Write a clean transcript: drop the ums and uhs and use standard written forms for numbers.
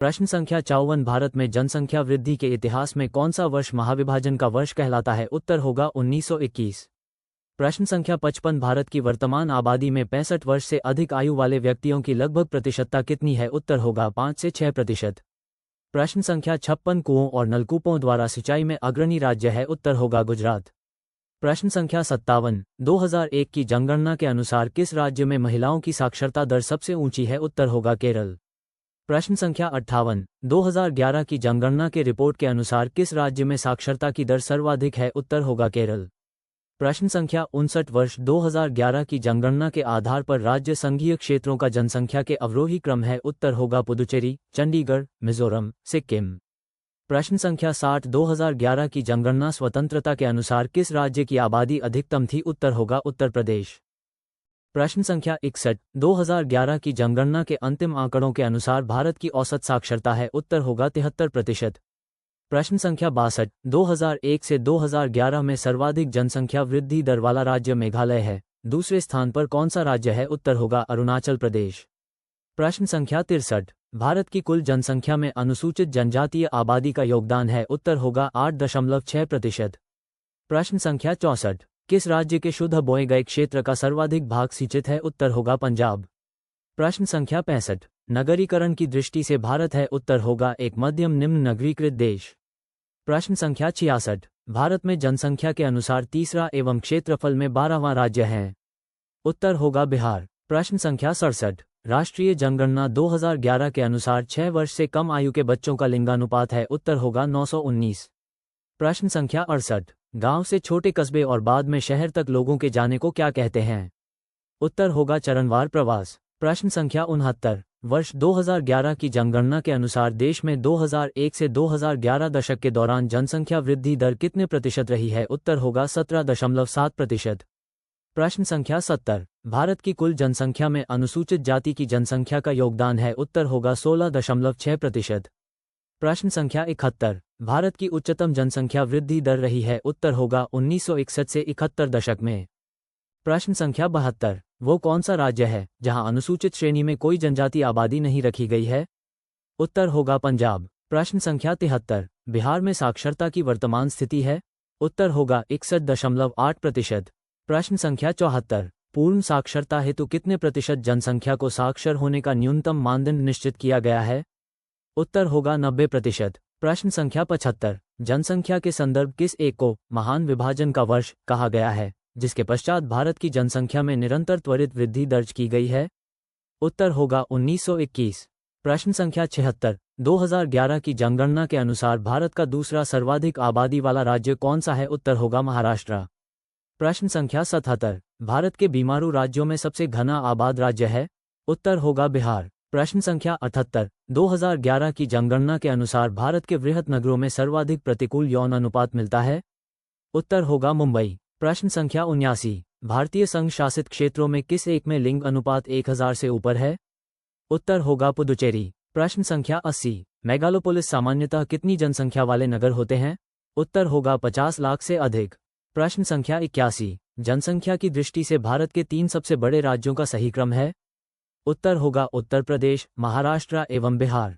प्रश्न संख्या 54 भारत में जनसंख्या वृद्धि के इतिहास में कौन सा वर्ष महाविभाजन का वर्ष कहलाता है? उत्तर होगा 1921। प्रश्न संख्या 55 भारत की वर्तमान आबादी में 65 वर्ष से अधिक आयु वाले व्यक्तियों की लगभग प्रतिशतता कितनी है? उत्तर होगा 5 से 6%। प्रश्न संख्या 56 कुओं और नलकूपों द्वारा सिंचाई में अग्रणी राज्य है? उत्तर होगा गुजरात। प्रश्न संख्या 57 2001 की जनगणना के अनुसार किस राज्य में महिलाओं की साक्षरता दर सबसे ऊंची है? उत्तर होगा केरल। प्रश्न संख्या 58 2011 की जनगणना के रिपोर्ट के अनुसार किस राज्य में साक्षरता की दर सर्वाधिक है? उत्तर होगा केरल। प्रश्न संख्या 59 वर्ष 2011 की जनगणना के आधार पर राज्य संघीय क्षेत्रों का जनसंख्या के अवरोही क्रम है? उत्तर होगा पुदुचेरी, चंडीगढ़, मिजोरम, सिक्किम। प्रश्न संख्या 60 2011 की जनगणना स्वतंत्रता के अनुसार किस राज्य की आबादी अधिकतम थी? उत्तर होगा उत्तर प्रदेश। प्रश्न संख्या 61 2011 की जनगणना के अंतिम आंकड़ों के अनुसार भारत की औसत साक्षरता है? उत्तर होगा 73%। प्रश्न संख्या 62 2001 से 2011 में सर्वाधिक जनसंख्या वृद्धि दर वाला राज्य मेघालय है। दूसरे स्थान पर कौन सा राज्य है? उत्तर होगा अरुणाचल प्रदेश। प्रश्न संख्या 63 भारत की कुल जनसंख्या में अनुसूचित जनजातीय आबादी का योगदान है? उत्तर होगा 8.6%। प्रश्न संख्या 64 किस राज्य के शुद्ध बोए गए क्षेत्र का सर्वाधिक भाग सिंचित है? उत्तर होगा पंजाब। प्रश्न संख्या 65 नगरीकरण की दृष्टि से भारत है? उत्तर होगा एक मध्यम निम्न नगरीकृत देश। प्रश्न संख्या 66 भारत में जनसंख्या के अनुसार तीसरा एवं क्षेत्रफल में 12वां राज्य है? उत्तर होगा बिहार। प्रश्न संख्या 67 राष्ट्रीय जनगणना 2011 के अनुसार 6 वर्ष से कम आयु के बच्चों का लिंगानुपात है? उत्तर होगा 919। प्रश्न संख्या 68 गांव से छोटे कस्बे और बाद में शहर तक लोगों के जाने को क्या कहते हैं? उत्तर होगा चरणवार प्रवास। प्रश्न संख्या 69 वर्ष 2011 की जनगणना के अनुसार देश में 2001 से 2011 दशक के दौरान जनसंख्या वृद्धि दर कितने प्रतिशत रही है? उत्तर होगा 17.7%। प्रश्न संख्या 70 भारत की कुल जनसंख्या में अनुसूचित जाति की जनसंख्या का योगदान है? उत्तर होगा 16.6%। प्रश्न संख्या 71 भारत की उच्चतम जनसंख्या वृद्धि दर रही है? उत्तर होगा 1961 से 71 दशक में। प्रश्न संख्या 72 वो कौन सा राज्य है जहां अनुसूचित श्रेणी में कोई जनजाति आबादी नहीं रखी गई है? उत्तर होगा पंजाब। प्रश्न संख्या 73 बिहार में साक्षरता की वर्तमान स्थिति है? उत्तर होगा 61.8%। प्रश्न संख्या 74 पूर्ण साक्षरता हेतु कितने प्रतिशत जनसंख्या को साक्षर होने का न्यूनतम मानदंड निश्चित किया गया है? उत्तर होगा 90%। प्रश्न संख्या 75 जनसंख्या के संदर्भ किस एक को महान विभाजन का वर्ष कहा गया है जिसके पश्चात भारत की जनसंख्या में निरंतर त्वरित वृद्धि दर्ज की गई है? उत्तर होगा 1921। प्रश्न संख्या 76 2011 की जनगणना के अनुसार भारत का दूसरा सर्वाधिक आबादी वाला राज्य कौन सा है? उत्तर होगा महाराष्ट्र। प्रश्न संख्या 77 भारत के बीमारू राज्यों में सबसे घना आबाद राज्य है? उत्तर होगा बिहार। प्रश्न संख्या 78 2011 की जनगणना के अनुसार भारत के वृहत नगरों में सर्वाधिक प्रतिकूल यौन अनुपात मिलता है? उत्तर होगा मुंबई। प्रश्न संख्या 79 भारतीय संघ शासित क्षेत्रों में किस एक में लिंग अनुपात 1000 से ऊपर है? उत्तर होगा पुदुचेरी। प्रश्न संख्या 80 मेगालोपोलिस सामान्यतः कितनी जनसंख्या वाले नगर होते हैं? उत्तर होगा 50 लाख से अधिक। प्रश्न संख्या 81 जनसंख्या की दृष्टि से भारत के 3 सबसे बड़े राज्यों का सही क्रम है? उत्तर होगा उत्तर प्रदेश, महाराष्ट्र एवं बिहार।